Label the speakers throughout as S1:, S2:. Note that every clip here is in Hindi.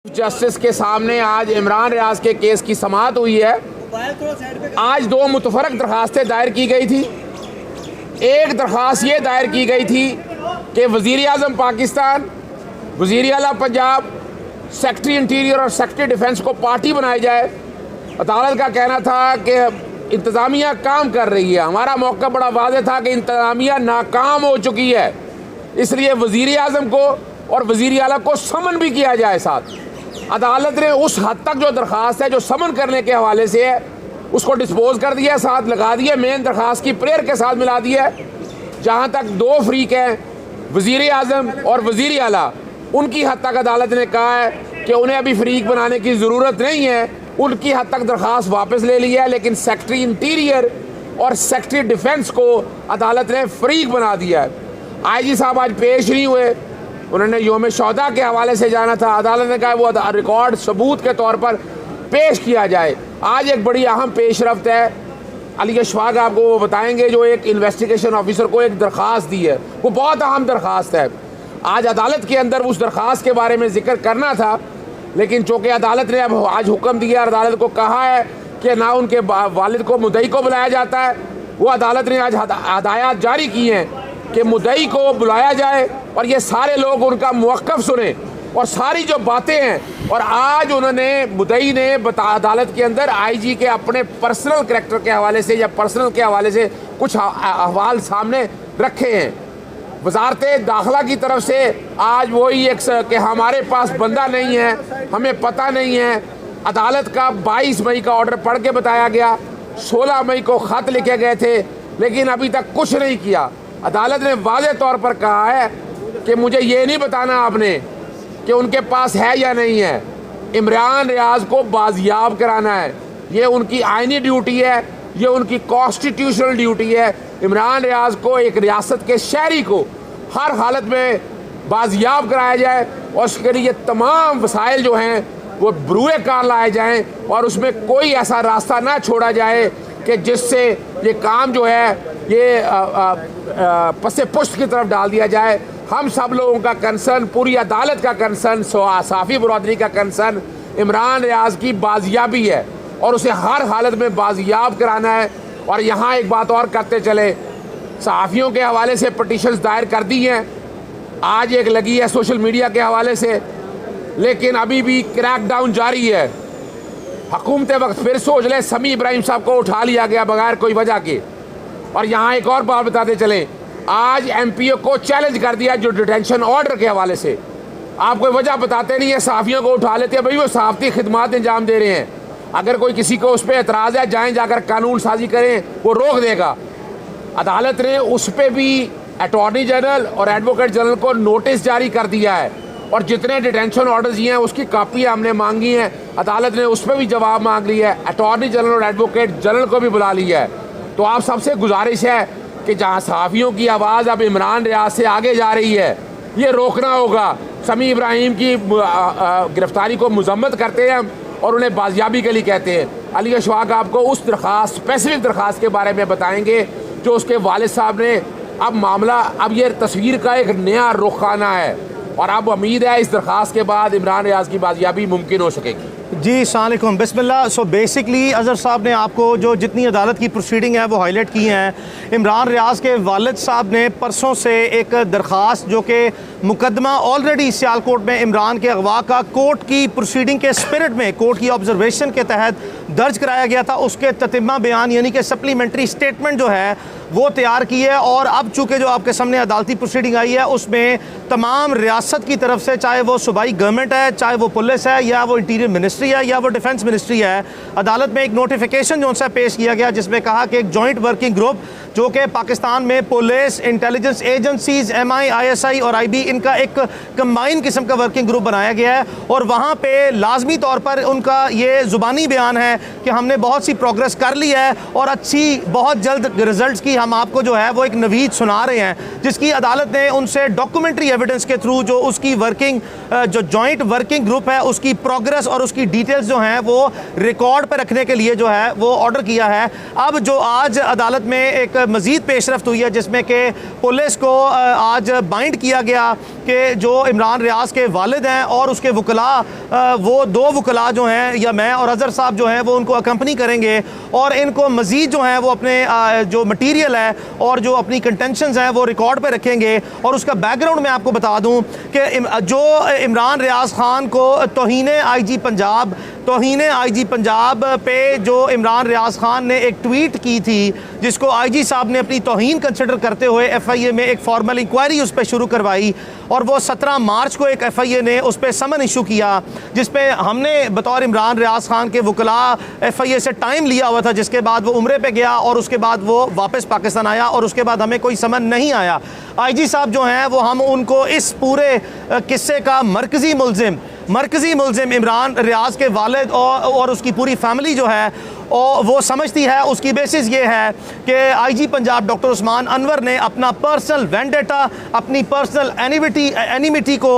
S1: जस्टिस के सामने आज इमरान रियाज के केस की समाअत हुई है। आज दो मुतफरक दरखास्तें दायर की गई थी। एक दरख्वास्त ये दायर की गई थी कि वज़ीर आज़म पाकिस्तान, वज़ीर आला पंजाब, सेक्रेटरी इंटीरियर और सेक्रेटरी डिफेंस को पार्टी बनाया जाए। अदालत का कहना था कि इंतज़ामिया काम कर रही है। हमारा मौका बड़ा वाज़ेह था कि इंतज़ामिया नाकाम हो चुकी है, इसलिए वज़ीर आज़म को और वज़ीर आला को समन भी किया जाए। साथ अदालत ने उस हद तक जो दरख्वास्त है जो समन करने के हवाले से है उसको डिस्पोज कर दिया, साथ लगा दिया, मेन दरख्वास्त की प्रेयर के साथ मिला दिया। जहाँ तक दो फरीक हैं, वज़ीर आज़म और वज़ीर आला, उनकी हद तक अदालत ने कहा है कि उन्हें अभी फरीक बनाने की ज़रूरत नहीं है। उनकी हद तक दरख्वास्त वापस ले ली है, लेकिन सेक्रेटरी इंटीरियर और सेक्रेटरी डिफेंस को अदालत ने फरीक बना दिया है। IG साहब आज पेश नहीं हुए, उन्होंने योम शौदा के हवाले से जाना था। अदालत ने कहा वो रिकॉर्ड सबूत के तौर पर पेश किया जाए। आज एक बड़ी अहम पेशरफ्त है, अली अशफाक आपको वो बताएंगे, जो एक इन्वेस्टिगेशन ऑफिसर को एक दरख्वास्त दी है, वो बहुत अहम दरख्वास्त है। आज अदालत के अंदर उस दरख्वास्त के बारे में जिक्र करना था, लेकिन चूँकि अदालत ने अब आज हुक्म दिया, अदालत को कहा है कि ना उनके वालिद को मुद्दई को बुलाया जाता है। वो अदालत ने आज हदायत जारी की हैं कि मुद्दई को बुलाया जाए और ये सारे लोग उनका मौक़िफ़ सुने और सारी जो बातें हैं। और आज उन्होंने मुद्दई ने अदालत के अंदर IG के अपने पर्सनल करैक्टर के हवाले से या पर्सनल के हवाले से कुछ अहवाल सामने रखे हैं। वजारत दाखिला की तरफ से आज वही एक कि हमारे पास बंदा नहीं है, हमें पता नहीं है। अदालत का 22 मई का ऑर्डर पढ़ के बताया गया, 16 मई को ख़त लिखे गए थे, लेकिन अभी तक कुछ नहीं किया। अदालत ने वाज़ेह तौर पर कहा है कि मुझे ये नहीं बताना आपने कि उनके पास है या नहीं है। इमरान रियाज को बाजियाब कराना है, ये उनकी आइनी ड्यूटी है, ये उनकी कॉन्स्टिट्यूशनल ड्यूटी है। इमरान रियाज को, एक रियासत के शहरी को, हर हालत में बाजियाब कराया जाए और उसके लिए तमाम वसाइल जो हैं वो बरूए कार लाए जाएँ और उसमें कोई ऐसा रास्ता ना छोड़ा जाए कि जिससे ये काम जो है ये पसे पुष्ट की तरफ डाल दिया जाए। हम सब लोगों का कंसर्न, पूरी अदालत का कंसर्न, साफ़ी बरदरी का कंसर्न इमरान रियाज की बाजियाबी है और उसे हर हालत में बाजियाब कराना है। और यहाँ एक बात और करते चले, सहाफ़ियों के हवाले से पटिशन्स दायर कर दी हैं, आज एक लगी है सोशल मीडिया के हवाले से, लेकिन अभी भी क्रैकडाउन जारी है। हुकूमत वक्त फिर सोच ले, समी इब्राहिम साहब को उठा लिया गया बगैर कोई वजह के। और यहाँ एक और बात बताते चलें, आज MPO को चैलेंज कर दिया जो डिटेंशन ऑर्डर के हवाले से। आप कोई वजह बताते नहीं है, सहाफ़ियों को उठा लेते हैं। भाई वो सहाफ़ती खिदमात अंजाम दे रहे हैं, अगर कोई किसी को उस पर एतराज़ है, जाएँ जाकर कानून साजी करें, वो रोक देगा। अदालत ने उस पर भी अटॉर्नी जनरल और एडवोकेट जनरल को नोटिस जारी कर दिया है और जितने डिटेंशन ऑर्डर्स दिए हैं उसकी कापियाँ हमने मांगी हैं। अदालत ने उस पर भी जवाब मांग लिया है, अटॉर्नी जनरल और एडवोकेट जनरल को भी बुला लिया है। तो आप सबसे गुजारिश है कि जहाँ सहाफ़ियों की आवाज़ अब इमरान रियाज से आगे जा रही है, ये रोकना होगा। समी इब्राहिम की गिरफ्तारी को मजम्मत करते हैं और उन्हें बाजियाबी के लिए कहते हैं। अली अशफाक आपको उस दरख्वास्त, स्पेसिफिक दरख्वास्त के बारे में बताएंगे जो उसके वालिद साहब ने, अब मामला, अब ये तस्वीर का एक नया रुख आना है और अब उम्मीद है इस दरख्वास्त के बाद इमरान रियाज की बाजियाबी मुमकिन हो सकेगी।
S2: जी अस्सलाम वालेकुम, बिस्मिल्लाह। सो बेसिकली अज़हर साहब ने आपको जो जितनी अदालत की प्रोसीडिंग है वो हाईलाइट की हैं। इमरान रियाज के वालिद साहब ने परसों से एक दरख्वास्त, जो कि मुकदमा ऑलरेडी सियालकोट में इमरान के अगवा का कोर्ट की प्रोसीडिंग के स्पिरिट में, कोर्ट की ऑब्जर्वेशन के तहत दर्ज कराया गया था, उसके ततिम्मा बयान यानी कि सप्लीमेंट्री स्टेटमेंट जो है वो तैयार की है। और अब चूँकि जो आपके सामने अदालती प्रोसीडिंग आई है उसमें तमाम रियासत की तरफ से, चाहे वो सूबाई गवर्नमेंट है, चाहे वो पुलिस है, या वो इंटीरियर मिनिस्ट्री है, या वो डिफेंस मिनिस्ट्री है, अदालत में एक नोटिफिकेशन जो उनसे पेश किया गया जिसमें कहा कि एक जॉइंट वर्किंग ग्रुप जो कि पाकिस्तान में police, intelligence agencies, MI, ISI और IB, इनका एक कंबाइन किस्म का वर्किंग ग्रुप बनाया गया है। और वहाँ पे लाजमी तौर पर उनका ये ज़ुबानी बयान है कि हमने बहुत सी प्रोग्रेस कर ली है और अच्छी, बहुत जल्द रिजल्ट्स की हम आपको जो है वो एक नवीद सुना रहे हैं, जिसकी अदालत ने उनसे डॉक्यूमेंट्री एविडेंस के थ्रू जो उसकी वर्किंग, जो जॉइंट वर्किंग ग्रुप है उसकी प्रोग्रेस और उसकी डिटेल्स जो हैं वो रिकॉर्ड पर रखने के लिए जो है वो ऑर्डर किया है। अब जो आज अदालत में एक मज़ीद पेशरफ्त हुई है, जिसमें कि पुलिस को आज बाइंड किया गया कि जो इमरान रियाज के वालिद हैं और उसके वकला, वो 2 वकला जो हैं, या मैं और अज़हर साहब जो हैं, वो उनको अकम्पनी करेंगे और इनको मज़ीद जो हैं वो अपने जो मटीरियल है और जो अपनी कंटेंशंस हैं वो रिकॉर्ड पे रखेंगे। और उसका बैकग्राउंड मैं आपको बता दूं कि जो इमरान रियाज खान को तौहीन आईजी पंजाब पे जो इमरान रियाज खान ने एक ट्वीट की थी, जिसको आईजी साहब ने अपनी तौहीन कंसिडर करते हुए एफआईए में एक फॉर्मल इंक्वायरी उस पर शुरू करवाई और वो 17 मार्च को एक एफआईए ने उस पर समन इशू किया, जिस पे हमने बतौर इमरान रियाज खान के वकला एफआईए से टाइम लिया हुआ था, जिसके बाद वो उम्रे पे गया और उसके बाद वो वापस पाकिस्तान आया और उसके बाद हमें कोई समन नहीं आया। आईजी साहब जो हैं वो हम उनको इस पूरे किस्से का मरकज़ी मुल्ज़िम इमरान रियाज के वालिद और उसकी पूरी फैमिली जो है और वो समझती है। उसकी बेसिस ये है कि आईजी पंजाब डॉक्टर उस्मान अनवर ने अपना पर्सनल वेंडेटा, अपनी पर्सनल एनिमिटी को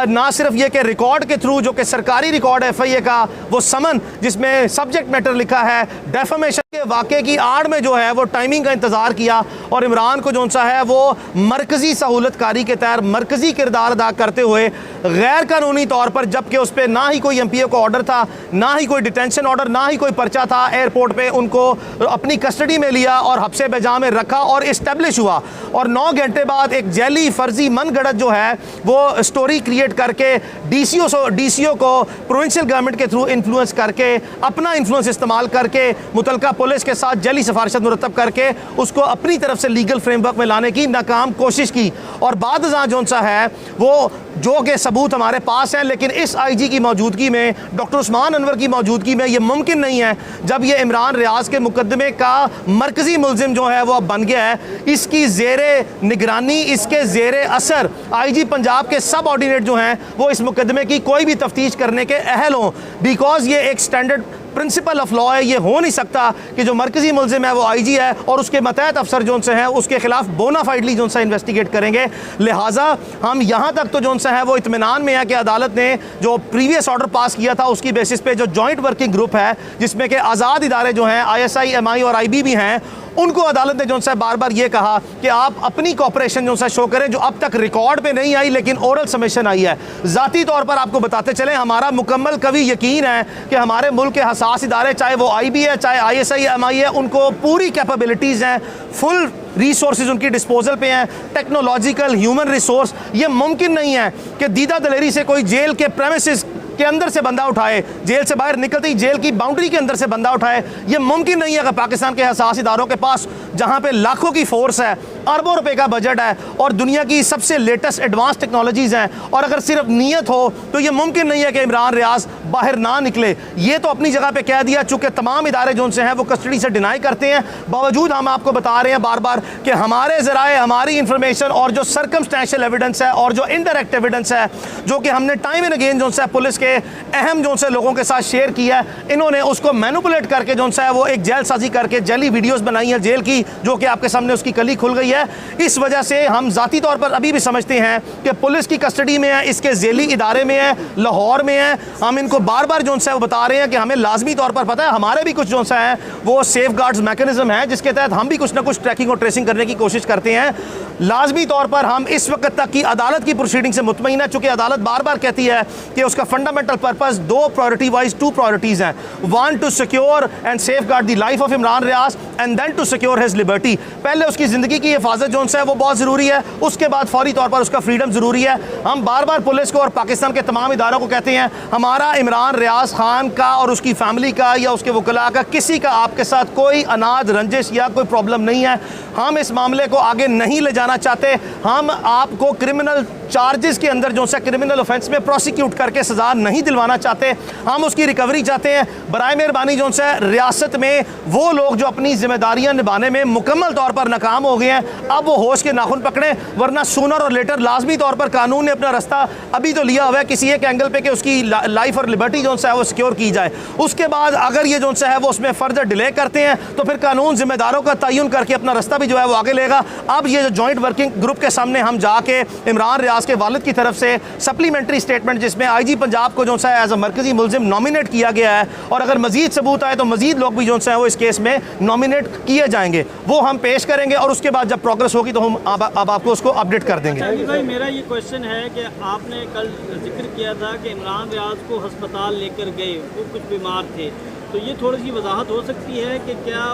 S2: ना सिर्फ ये कि रिकॉर्ड के थ्रू, जो कि सरकारी रिकॉर्ड है एफआईए का, वो समन जिसमें सब्जेक्ट मैटर लिखा है डेफेमेशन के वाक़े की आड़ में जो है वो टाइमिंग का इंतज़ार किया और इमरान को जो सा है वो मरकज़ी सहूलतकारी के तहत मरकज़ी किरदार अदा करते हुए गैर कानूनी तौर पर, जबकि उस पर ना ही कोई एमपीओ का ऑर्डर था, ना ही कोई डिटेंशन ऑर्डर, ना ही कोई पर्चा था, एयरपोर्ट पे उनको अपनी कस्टडी में लिया और हब्से बेजा में रखा और इस्टेब्लिश हुआ। और 9 घंटे बाद एक जैली फर्जी मनगढ़ंत जो है वो स्टोरी क्रिएट करके डीसीओ को प्रोविंशियल गवर्नमेंट के थ्रू इन्फ्लुएंस करके, अपना इन्फ्लुएंस इस्तेमाल करके, मुतलका पुलिस के साथ जैली सिफारिशत मुरतब करके उसको अपनी तरफ से लीगल फ्रेमवर्क में लाने की नाकाम कोशिश की। और बाद जो सा है वो जो कि सबूत हमारे पास हैं, लेकिन इस आईजी की मौजूदगी में, डॉक्टर उस्मान अनवर की मौजूदगी में ये मुमकिन नहीं है। जब ये इमरान रियाज के मुकदमे का मरकज़ी मुल्ज़िम जो है वो अब बन गया है, इसकी ज़ेरे निगरानी, इसके ज़ेरे असर आईजी पंजाब के सब ऑर्डिनेट जो हैं वो इस मुकदमे की कोई भी तफ्तीश करने के अहल हों, बिकॉज ये एक स्टैंडर्ड प्रिंसिपल ऑफ लॉ है। ये हो नहीं सकता कि जो मरकज़ी मुल्ज़िम है वो आईजी है और उसके मतहत अफसर जो से हैं उसके खिलाफ बोनाफाइडली जो सा इन्वेस्टिगेट करेंगे। लिहाजा हम यहाँ तक तो जो सा है वो इत्मीनान में है कि अदालत ने जो प्रीवियस ऑर्डर पास किया था उसकी बेसिस पे जो जॉइंट वर्किंग ग्रुप है, जिसमें कि आज़ाद इदारे जो हैं ISI, MI और IB भी हैं, उनको अदालत ने जो सा बार बार ये कहा कि आप अपनी कॉपरेशन जो सा शो करें, जो अब तक रिकॉर्ड पे नहीं आई लेकिन ओरल सबमिशन आई है। ज़ाती तौर पर आपको बताते चलें, हमारा मुकम्मल कभी यकीन है कि हमारे मुल्क के हसास इदारे, चाहे वो IB है, चाहे ISI, MI है, उनको पूरी कैपेबिलिटीज़ हैं, फुल रिसोर्सेज उनकी डिस्पोजल पे हैं, टेक्नोलॉजिकल, ह्यूमन रिसोर्स। ये मुमकिन नहीं है कि दीदा दलेरी से कोई जेल के प्रेमिसेस के अंदर से बंदा उठाए, जेल से बाहर निकलते ही जेल की बाउंड्री के अंदर से बंदा उठाए। ये मुमकिन नहीं है कि पाकिस्तान के हसास इदारों के पास, जहां पे लाखों की फोर्स है, अरबों रुपए का बजट है और दुनिया की सबसे लेटेस्ट एडवांस टेक्नोलॉजीज हैं, और अगर सिर्फ नीयत हो तो ये मुमकिन नहीं है कि इमरान रियाज बाहर ना निकले। ये तो अपनी जगह पे कह दिया, चूंकि तमाम इदारे जो से हैं वो कस्टडी से डिनाई करते हैं, बावजूद हम आपको बता रहे हैं बार बार कि हमारे ज़राए, हमारी इंफॉर्मेशन और जो सर्कमस्टेंशियल एविडेंस है और जो इनडायरेक्ट एविडेंस है, जो कि हमने टाइम एंड अगेन जो है पुलिस के अहम जो से लोगों के साथ शेयर किया है, इन्होंने उसको मैनिपुलेट करके जो है वो एक जेल साजी करके जेली वीडियोस बनाई है जेल की, जो कि आपके सामने उसकी कली खुल गई है। इस वजह से हम ज़ाती तौर पर अभी भी समझते हैं कि पुलिस की कस्टडी में है, इसके जेली इदारे में है, लाहौर में है। हम इनको बार बार जो है वो बता रहे हैं कि हमें लाजमी तौर पर पता है, हमारे भी कुछ जो है वो सेफ गार्ड्स मैकेनिज्म है, जिसके तहत हम भी कुछ ना कुछ ट्रैकिंग और ट्रेसिंग करने की कोशिश करते हैं। लाजमी तौर पर हम इस वक्त तक की अदालत की प्रोसीडिंग से मुतमईन है, चूंकि अदालत बार बार कहती है कि उसका फंडामेंटल पर्पस दो प्रायोरिटी वाइज 2 प्रायोरिटीज हैं, 1 to secure and safeguard the life of Imran Riaz and then to secure his liberty. पहले उसकी ज़िंदगी की हिफाजत जो है वो बहुत ज़रूरी है, उसके बाद फौरी तौर पर उसका फ्रीडम ज़रूरी है। हम बार बार पुलिस को और पाकिस्तान के तमाम इदारों को कहते हैं, हमारा इमरान रियाज खान का और उसकी फैमिली का या उसके वकला का किसी का आपके साथ कोई अनाज रंजिश या कोई प्रॉब्लम नहीं है। हम इस मामले को आगे नहीं ले जाना चाहते। हम आपको क्रिमिनल चार्जेस के अंदर जो है क्रिमिनल ऑफेंस में प्रोसिक्यूट करके सज़ा नहीं दिलवाना चाहते, हम उसकी रिकवरी चाहते हैं। बराए मेहरबानी जो है रियासत में वो लोग जो अपनी जिम्मेदारियां निभाने में मुकम्मल तौर पर नाकाम हो गए हैं, अब वो होश के नाखून पकड़ें, वरना सूनर और लेटर लाजमी तौर पर कानून ने अपना रास्ता अभी तो लिया हुआ है किसी एक एंगल पे कि उसकी लाइफ और लिबर्टी जो है वो सिक्योर की जाए। उसके बाद अगर ये जो है वो उसमें फर्दर डिले करते हैं तो फिर कानून जिम्मेदारों का तयन करके अपना रास्ता भी जो है वो आगे लेगा। अब ये जो जॉइंट वर्किंग ग्रुप के सामने हम जाके इमरान रियाज रियाज के वालिद की तरफ से सप्लीमेंट्री स्टेटमेंट जिसमें IG पंजाब को जो सा एज अ मरकजी मुलजिम नॉमिनेट किया गया है, और अगर मजीद सबूत आए तो मजीद लोग भी जो सा है वो इस केस में नॉमिनेट किए जाएंगे, वो हम पेश करेंगे और उसके बाद जब प्रोग्रेस होगी तो हम अब आपको उसको अपडेट कर देंगे।
S3: अच्छा भाई, मेरा ये क्वेश्चन है कि आपने कल जिक्र किया था कि इमरान रियाज को अस्पताल लेकर गए, वो कुछ बीमार थे, तो ये थोड़ी सी वजाहत हो सकती है कि क्या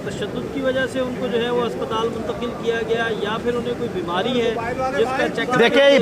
S3: तशद्दुद की वजह से उनको जो है वो अस्पताल मुंतकिल किया गया या फिर उन्हें कोई बीमारी है जिसका चेक?
S2: देखिए,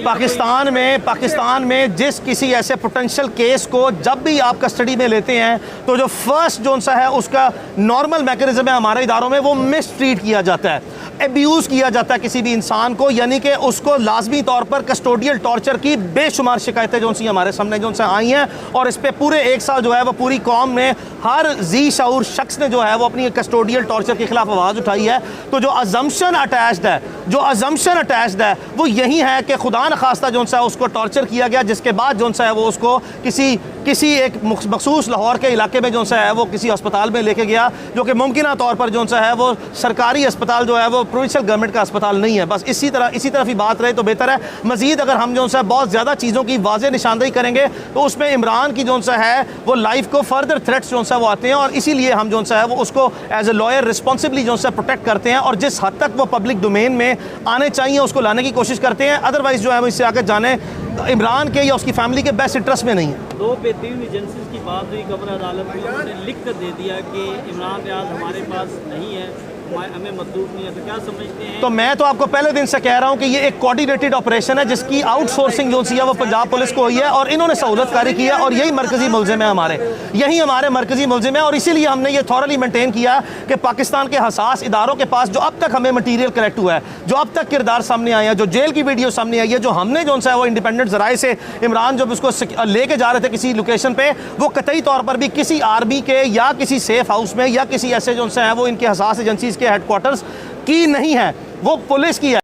S2: पाकिस्तान में जिस किसी ऐसे पोटेंशियल केस को जब भी आप कस्टडी में लेते हैं तो जो फर्स्ट जो सा है उसका नॉर्मल मैकेनिज्म है हमारे इदारों में, वो मिस ट्रीट किया जाता है, एब्यूज़ किया जाता है किसी भी इंसान को, यानी कि उसको लाजमी तौर पर कस्टोडियल टॉर्चर की बेशुमार शिकायतें जो सी हमारे सामने जो सा आई हैं, और इस पर पूरे एक साल जो है वो पूरी कौम ने, हर जी शऊर शख्स ने जो है वो अपनी कस्टोडियल टॉर्चर के खिलाफ आवाज़ उठाई है। तो जो अजम्पशन अटैच्ड है वो यही है कि खुदा न खास्ता जो सा उसको टॉर्चर किया गया, जिसके बाद जो सा है वो उसको किसी एक मखसूस लाहौर के इलाके में जो सा है वो किसी अस्पताल में लेके गया, जो कि मुमकिन तौर पर जो सा है वो सरकारी अस्पताल जो है वो प्रोविंशियल गवर्नमेंट का अस्पताल नहीं है। बस इसी तरफ ही बात रहे तो बेहतर है। मजीद अगर हम जो सा बहुत ज़्यादा चीज़ों की वाज़ेह निशानदेही करेंगे तो उसमें इमरान की जो सा है वो लाइफ को फर्दर थ्रेट्स जो सा वो आते हैं, और इसीलिए हम जो सा है वो उसको एज ए लॉयर रिस्पॉन्सिबली जो सा प्रोटेक्ट करते हैं, और जिस हद तक वो पब्लिक डोमेन में आने चाहिए उसको लाने की कोशिश करते हैं। अदरवाइज जो है वो इससे आगे जाने इमरान के या उसकी फैमिली के बेस्ट इंटरेस्ट में नहीं है।
S3: 2 बेहतरीन एजेंसीज की बात हुई कब्र अदालत में, उन्होंने लिख कर दे दिया कि इमरान रियाज हमारे पास नहीं है, हमें मतलूब नहीं है, तो क्या समझते हैं?
S2: तो मैं तो आपको पहले दिन से कह रहा हूं कि ये एक कोऑर्डिनेटेड ऑपरेशन है जिसकी आउटसोर्सिंग जो सी है वो पंजाब पुलिस को हुई है, और इन्होंने सहूलतकारी की है, और यही मरकजी मुलजिम है हमारे मरकजी मुलजिम है। और इसीलिए हमने ये थॉरली मेंटेन किया कि पाकिस्तान के हसास इदारों के पास जो अब तक हमें मटीरियल कलेक्ट हुआ है, जो अब तक किरदार सामने आए हैं, जो जेल की वीडियो सामने आई है, जो हमने जो है वो इंडिपेंडेंट जराए से इमरान जब उसको लेके जा रहे थे किसी लोकेशन पे, वो कतई तौर पर भी किसी आर्मी के या किसी सेफ हाउस में या किसी ऐसे जो है वो इनके हसास एजेंसीज के हेडक्वार्टर्स की नहीं है, वो पुलिस की है।